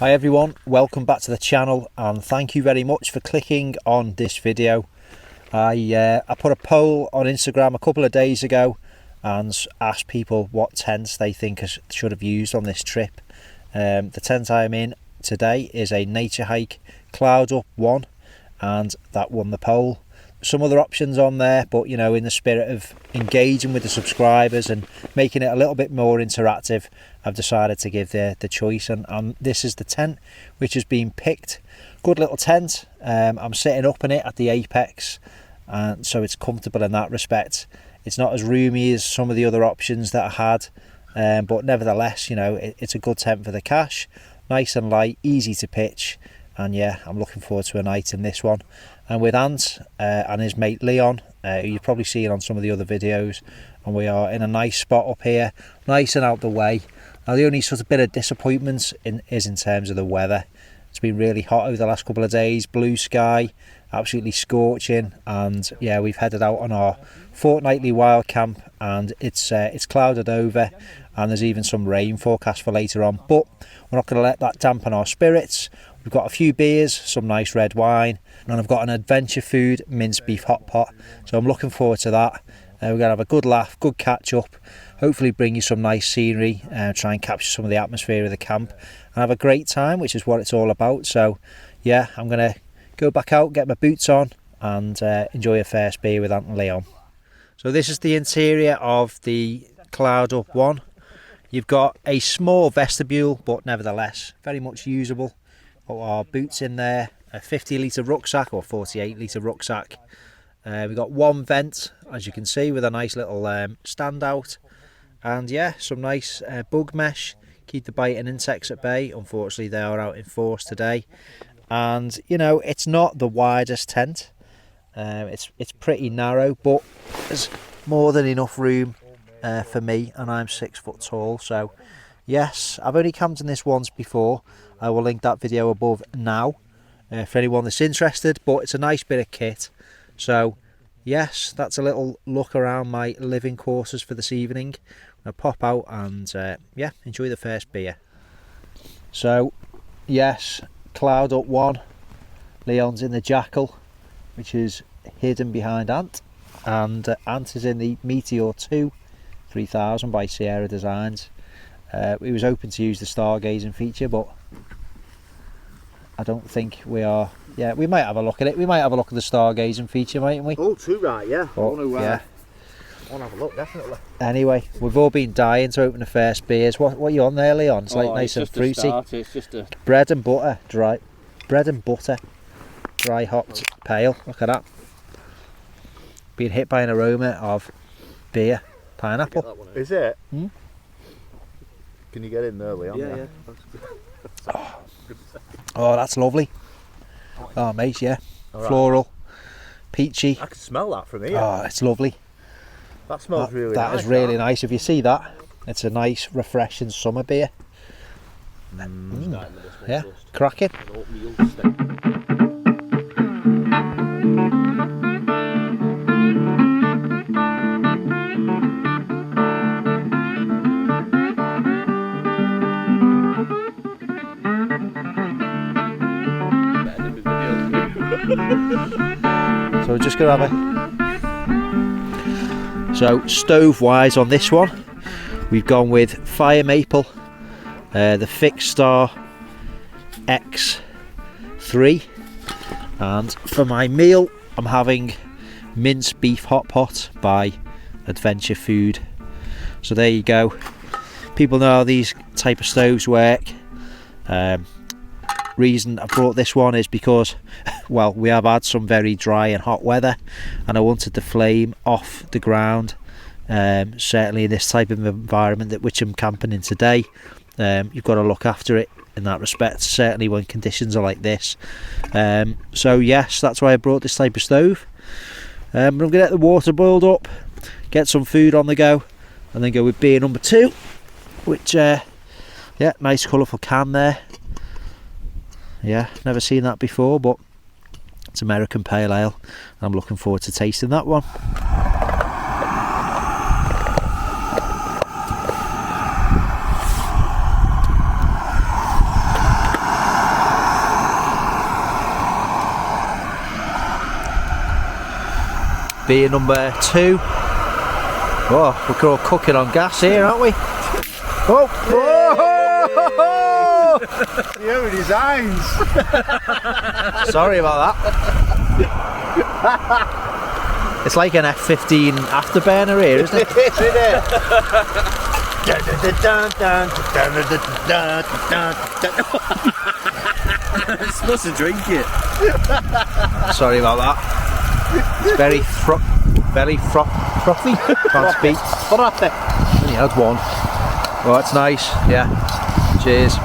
Hi everyone, welcome back to the channel and thank you very much for clicking on this video. I put a poll on Instagram a couple of days ago and asked people what tents they think I should have used on this trip. The tent I'm in today is a Nature Hike Cloud Up 1 and that won the poll. Some other options on there, but you know, in the spirit of engaging with the subscribers and making it a little bit more interactive, I've decided to give the choice, and this is the tent which has been picked. Good little tent. I'm sitting up in it at the apex, and so it's comfortable in that respect. It's not as roomy as some of the other options that I had, but nevertheless, you know, it's a good tent for the cash. Nice and light, easy to pitch, and yeah, I'm looking forward to a night in this one. And with Ant and his mate Leon, who you've probably seen on some of the other videos, and we are in a nice spot up here, nice and out the way. Now the only sort of bit of disappointment is in terms of the weather. It's been really hot over the last couple of days, blue sky, absolutely scorching, and yeah, we've headed out on our fortnightly wild camp, and it's clouded over, and there's even some rain forecast for later on, but we're not going to let that dampen our spirits. We've got a few beers, some nice red wine, and I've got an adventure food minced beef hot pot, so I'm looking forward to that. We're going to have a good laugh, good catch up, hopefully bring you some nice scenery, try and capture some of the atmosphere of the camp and have a great time, which is what it's all about. So yeah, I'm going to go back out, get my boots on and enjoy a first beer with Ant and Leon. So this is the interior of the Cloud Up 1. You've got a small vestibule, but nevertheless very much usable. Got our boots in there, a 50-litre rucksack or 48-litre rucksack. We've got one vent, as you can see, with a nice little standout, and yeah, some nice bug mesh, keep the bite and insects at bay. Unfortunately they are out in force today, and you know, it's not the widest tent, it's pretty narrow, but there's more than enough room for me, and I'm 6 foot tall. So yes, I've only camped in this once before. I will link that video above now for anyone that's interested, but it's a nice bit of kit. So yes, that's a little look around my living quarters for this evening. I'll pop out and yeah, enjoy the first beer. So yes, Cloud Up 1, Leon's in the Jackal, which is hidden behind Ant, and Ant is in the Meteor 2 3000 by Sierra Designs. We was hoping to use the Stargazing Feature, but I don't think we are. Yeah, we might have a look at it. We might have a look at the Stargazing Feature, mightn't we? Oh, too right, yeah. But, I want to yeah. have a look, definitely. Anyway, we've all been dying to open the first beers. What are you on there, Leon? It's like nice and fruity. It's just a bread and butter, dry hopped pale. Look at that. Being hit by an aroma of beer, pineapple. Is it? Hmm? Can you get in there, Leon? Yeah. Oh, that's lovely. Oh, mate, yeah. Right. Floral, peachy. I can smell that from here. Oh, it's lovely. That smells really nice. That is really nice. If you see that, it's a nice, refreshing summer beer. Yeah, cracking. So we're just gonna have a stove wise on this one. We've gone with Fire Maple, the Fixed Star X3, and for my meal I'm having minced beef hot pot by Adventure Food. So there you go. People know how these type of stoves work. Reason I brought this one is because, well, we have had some very dry and hot weather, and I wanted the flame off the ground certainly in this type of environment that which I'm camping in today. You've got to look after it in that respect, certainly when conditions are like this. So yes, that's why I brought this type of stove. But I'm going to get the water boiled up, get some food on the go, and then go with beer number 2, which yeah, nice colourful can there. Yeah, never seen that before, but it's American Pale Ale. I'm looking forward to tasting that one. Beer number 2. Oh, we're all cooking on gas here, aren't we? Oh! Yeah, with his eyes. Sorry about that. It's like an F-15 afterburner here, isn't it? Isn't it? You're supposed to drink it. Sorry about that. It's very frothy. Can't speak. Only had one. Oh, that's nice. Yeah. Cheers.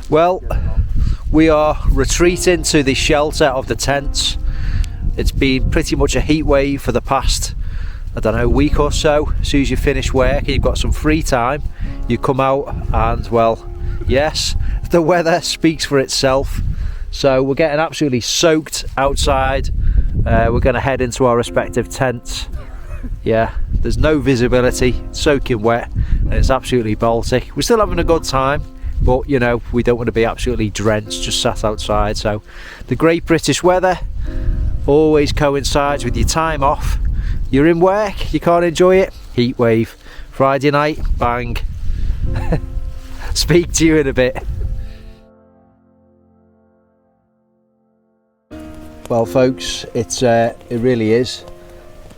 Well, we are retreating to the shelter of the tents. It's been pretty much a heat wave for the past, I don't know, week or so. As soon as you finish work and you've got some free time, you come out and, well, yes, the weather speaks for itself. So we're getting absolutely soaked outside. We're going to head into our respective tents. Yeah, there's no visibility, soaking wet, and it's absolutely Baltic. We're still having a good time, but you know, we don't want to be absolutely drenched just sat outside. So the great British weather always coincides with your time off. You're in work, you can't enjoy it, heat wave. Friday night, bang. Speak to you in a bit. Well folks, it really is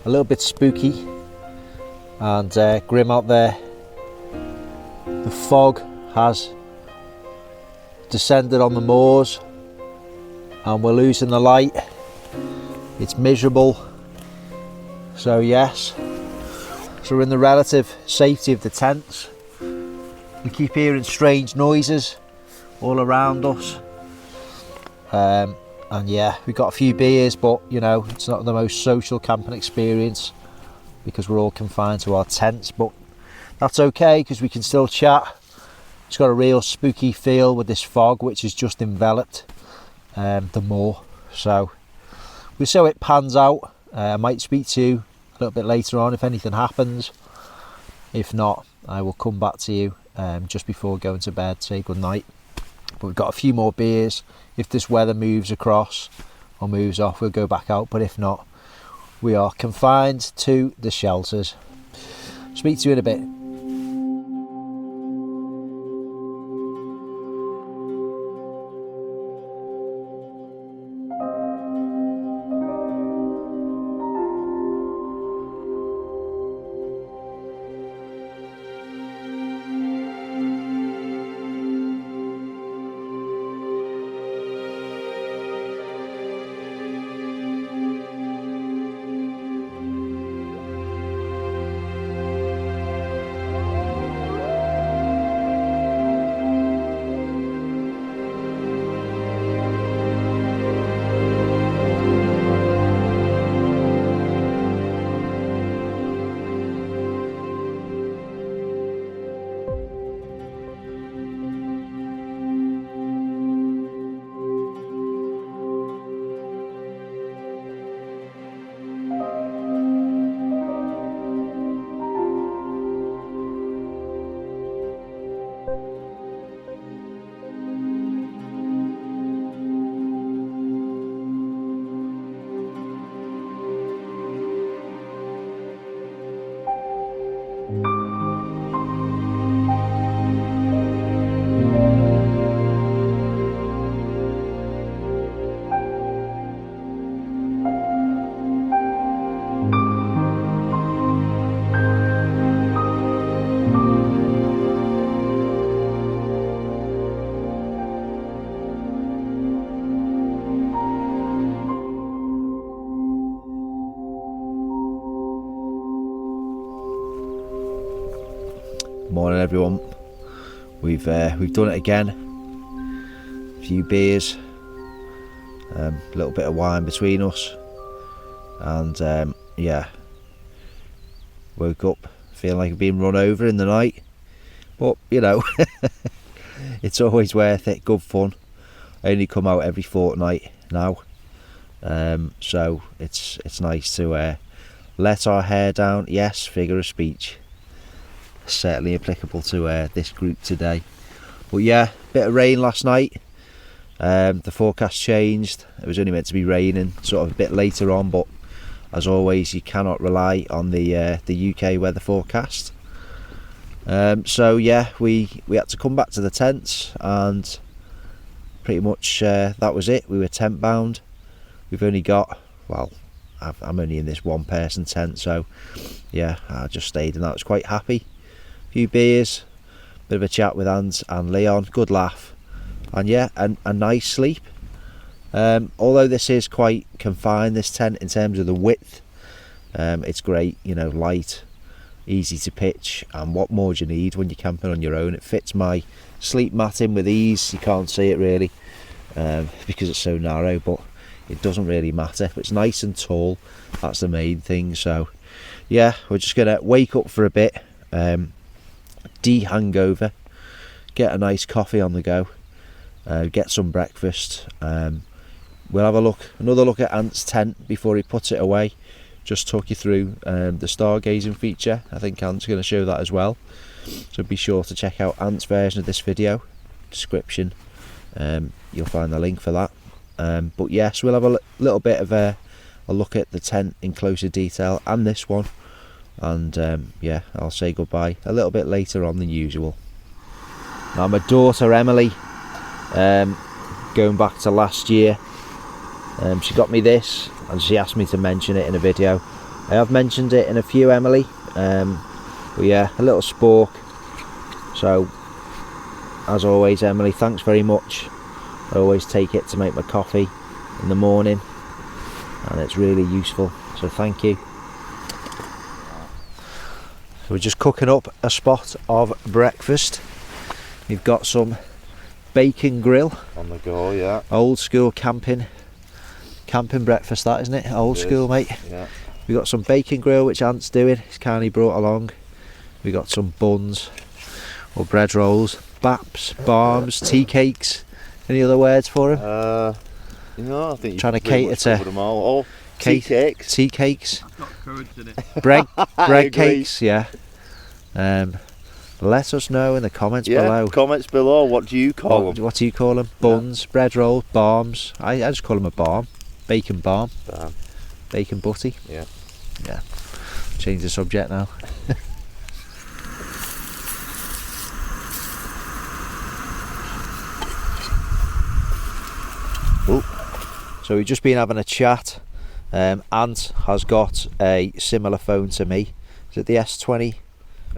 a little bit spooky and grim out there. The fog has descended on the moors and we're losing the light. It's miserable. So yes, so we're in the relative safety of the tents. We keep hearing strange noises all around us. And yeah, we've got a few beers, but you know, it's not the most social camping experience because we're all confined to our tents, but that's okay because we can still chat. It's got a real spooky feel with this fog which has just enveloped the moor. So we'll see how it pans out. I might speak to you a little bit later on if anything happens. If not, I will come back to you just before going to bed, say good night. But we've got a few more beers. If this weather moves across or moves off, we'll go back out, but if not, we are confined to the shelters. Speak to you in a bit. Morning everyone. We've done it again. A few beers, a little bit of wine between us, and yeah, woke up feeling like I've been run over in the night, but you know, it's always worth it. Good fun. I only come out every fortnight now, so it's nice to let our hair down. Yes, figure of speech. Certainly applicable to this group today. But yeah, bit of rain last night. The forecast changed. It was only meant to be raining sort of a bit later on, but as always, you cannot rely on the UK weather forecast. So yeah, we had to come back to the tents, and pretty much that was it. We were tent bound. We've only got, well, I'm only in this one person tent, so yeah, I just stayed in that. I was quite happy. Few beers, bit of a chat with Ant and Leon, good laugh, and yeah, a nice sleep. Although this is quite confined, this tent, in terms of the width, it's great, you know, light, easy to pitch, and what more do you need when you're camping on your own? It fits my sleep mat in with ease. You can't see it really because it's so narrow, but it doesn't really matter. It's nice and tall, that's the main thing. So yeah, we're just gonna wake up for a bit, de-hangover, get a nice coffee on the go, get some breakfast. We'll have another look at Ant's tent before he puts it away. Just talk you through the Stargazing feature. I think Ant's going to show that as well, so be sure to check out Ant's version of this video. Description, you'll find the link for that. But yes, we'll have a little bit of a look at the tent in closer detail, and this one. And yeah, I'll say goodbye a little bit later on than usual. Now my daughter Emily, going back to last year, she got me this, and she asked me to mention it in a video. I have mentioned it in a few, Emily, but yeah, a little spork. So as always, Emily, thanks very much. I always take it to make my coffee in the morning, and it's really useful, so thank you. So we're just cooking up a spot of breakfast. We've got some bacon grill On the go, yeah. old school camping breakfast, that, isn't it? Old school, mate. Yeah. We got some bacon grill, which Ant's doing, he's kindly brought along. We got some buns or bread rolls, baps, barms, tea cakes. Any other words for him? You know, I think Trying to you've pretty cater much to covered them all. Oh, tea cakes. Tea cakes. Got courage in it. Bread agree. cakes, yeah. Let us know in the comments Yeah, below. comments below. What do you call them? What do you call them? Buns, bread rolls, barms. I just call them a barm. Bacon barm. Bacon butty. Yeah. Yeah. Change the subject now. So we've just been having a chat. Ant has got a similar phone to me. Is it the S20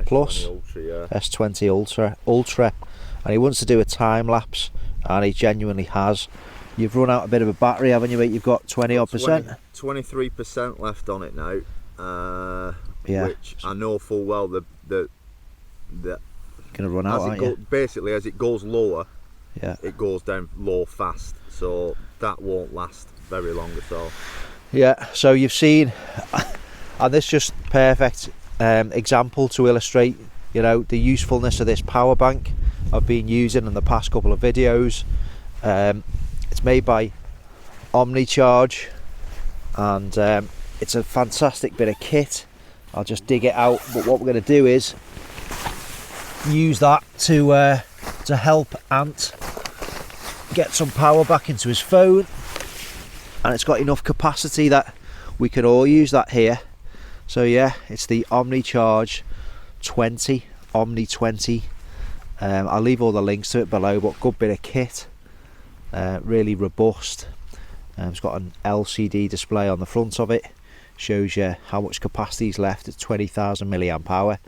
Plus? Ultra, yeah. S20 Ultra, and he wants to do a time lapse, and he genuinely has. You've run out a bit of a battery, haven't you, mate? You've got 20 odd percent. 23% left on it now. Yeah. Which I know full well the Gonna run out, aren't you? basically as it goes lower, Yeah. it goes down low fast. So that won't last very long at all. Yeah. So you've seen, and this just perfect example to illustrate, you know, the usefulness of this power bank I've been using in the past couple of videos. It's made by Omnicharge, and it's a fantastic bit of kit. I'll just dig it out, but what we're going to do is use that to help Ant get some power back into his phone, and it's got enough capacity that we can all use that here. So yeah, it's the Omnicharge 20, Omni 20. I'll leave all the links to it below, but good bit of kit, really robust. It's got an LCD display on the front of it, shows you how much capacity is left. It's 20,000 milliamp hour.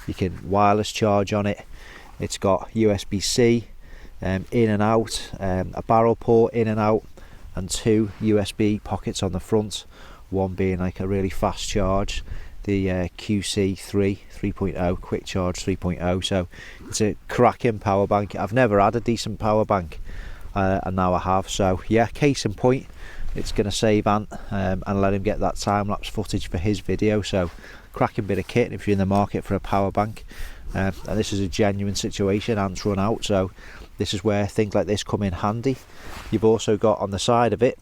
You can wireless charge on it. It's got USB-C in and out, a barrel port in and out, and two USB pockets on the front, one being like a really fast charge, the QC3 3.0 quick charge 3.0, so it's a cracking power bank. I've never had a decent power bank, and now I have. So yeah, case in point, it's going to save Ant and let him get that time-lapse footage for his video. So cracking bit of kit if you're in the market for a power bank. And this is a genuine situation. Ant's run out, so this is where things like this come in handy. You've also got on the side of it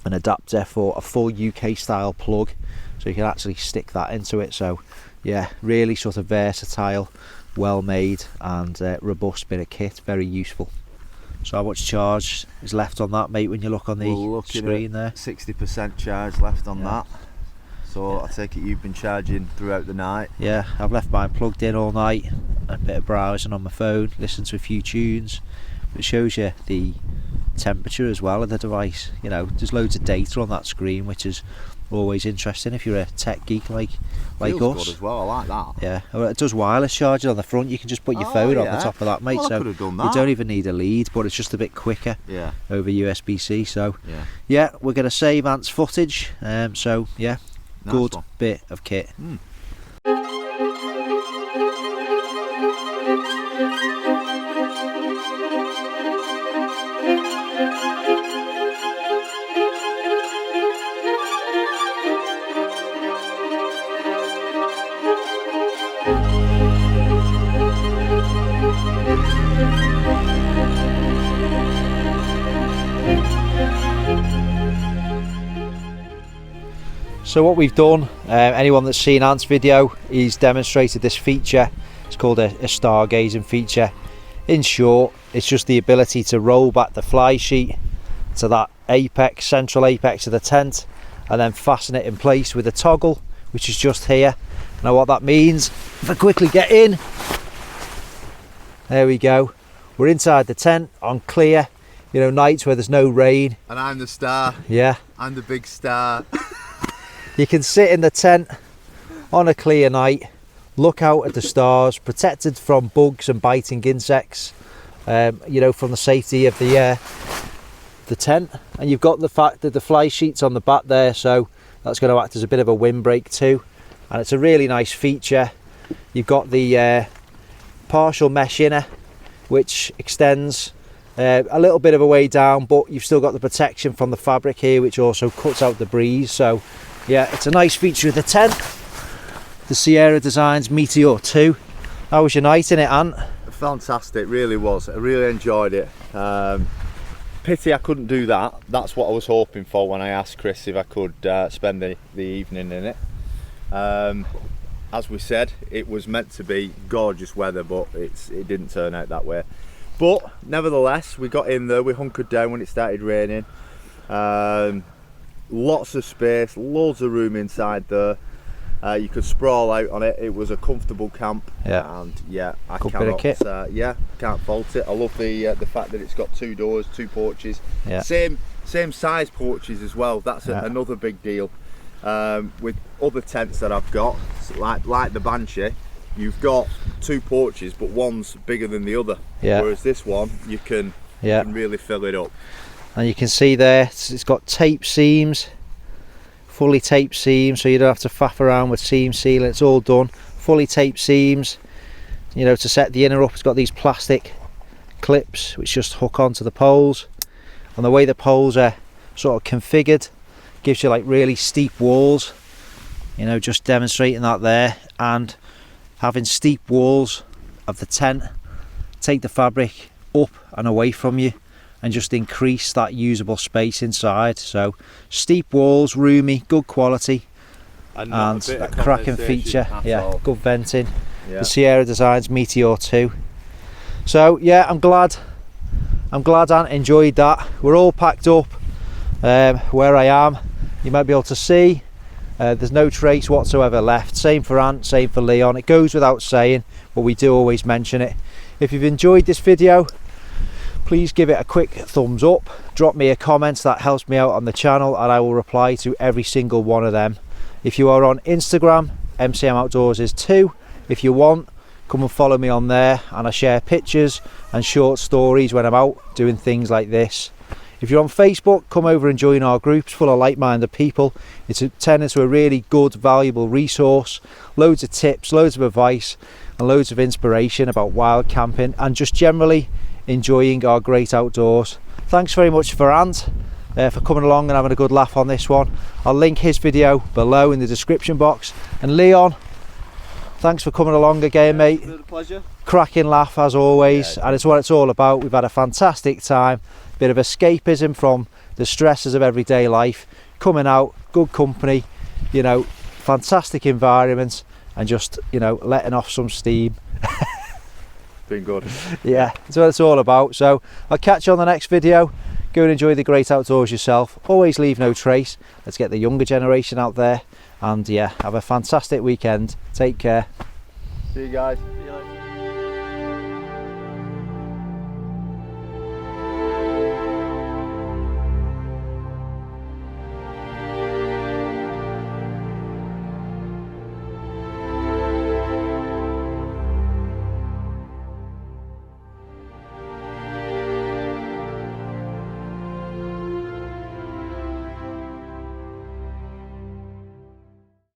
an adapter for a full UK style plug, so you can actually stick that into it. So yeah, really sort of versatile, well made and robust bit of kit, very useful. So how much charge is left on that, mate, when you look on the screen there? 60% charge left on that. So I take it you've been charging throughout the night? Yeah, I've left mine plugged in all night, a bit of browsing on my phone, listened to a few tunes. It shows you the temperature as well of the device. You know, there's loads of data on that screen, which is always interesting if you're a tech geek like Feels us. Good as well, I like that. Yeah, well, it does wireless charging on the front. You can just put your phone on the top of that, mate. Well, I so could have done that. you don't even need a lead, but it's just a bit quicker over USB-C. So yeah, we're going to save Ant's footage. So yeah, nice good one. Bit of kit. So what we've done, anyone that's seen Ant's video, he's demonstrated this feature. It's called a stargazing feature. In short, it's just the ability to roll back the fly sheet to that apex, central apex of the tent, and then fasten it in place with a toggle, which is just here. Now what that means, if I quickly get in, there we go. We're inside the tent on clear, you know, nights where there's no rain. And I'm the star. Yeah. I'm the big star. You can sit in the tent on a clear night, look out at the stars, protected from bugs and biting insects, you know, from the safety of the tent. And you've got the fact that the fly sheet's on the back there, so that's going to act as a bit of a windbreak too. And it's a really nice feature. You've got the partial mesh inner, which extends a little bit of a way down, but you've still got the protection from the fabric here, which also cuts out the breeze. So yeah, it's a nice feature of the tent. The Sierra Designs Meteor 2. How was your night in it, Ant? Fantastic, really was. I really enjoyed it. Pity I couldn't do that. That's what I was hoping for when I asked Chris if I could spend the evening in it. As we said, it was meant to be gorgeous weather, but it didn't turn out that way. But nevertheless, we got in there, we hunkered down when it started raining. Lots of space, loads of room inside there. You could sprawl out on it. It was a comfortable camp. Yeah. And yeah, I can't fault it. I love the fact that it's got two doors, two porches. Yeah. Same size porches as well. That's another big deal. With other tents that I've got, like the Banshee, you've got two porches, but one's bigger than the other. Yeah. Whereas this one, you can really fill it up. And you can see there, it's got tape seams, fully taped seams, so you don't have to faff around with seam sealing. It's all done, fully taped seams. You know, to set the inner up, it's got these plastic clips which just hook onto the poles. And the way the poles are sort of configured gives you like really steep walls. You know, just demonstrating that there. And having steep walls of the tent take the fabric up and away from you and just increase that usable space inside. So steep walls, roomy, good quality, and that cracking feature. Yeah, good venting. Yeah. The Sierra Designs Meteor 2. So yeah, I'm glad Ant enjoyed that. We're all packed up where I am. You might be able to see there's no trace whatsoever left. Same for Ant, same for Leon. It goes without saying, but we do always mention it. If you've enjoyed this video, please give it a quick thumbs up, drop me a comment, that helps me out on the channel, and I will reply to every single one of them. If you are on Instagram, MCM Outdoors is 2. If you want, come and follow me on there, and I share pictures and short stories when I'm out doing things like this. If you're on Facebook, come over and join our groups full of like-minded people. It's turned into a really good, valuable resource. Loads of tips, loads of advice, and loads of inspiration about wild camping and just generally enjoying our great outdoors. Thanks very much for Ant for coming along and having a good laugh on this one. I'll link his video below in the description box. And Leon, thanks for coming along again, mate. It's been a pleasure. Cracking laugh as always, and it's what it's all about. We've had a fantastic time, bit of escapism from the stresses of everyday life, coming out, good company, you know, fantastic environment, and just, you know, letting off some steam. Been good. Yeah, that's what it's all about. So I'll catch you on the next video. Go and enjoy the great outdoors yourself. Always leave no trace. Let's get the younger generation out there, and yeah, have a fantastic weekend. Take care. See you guys. See you later.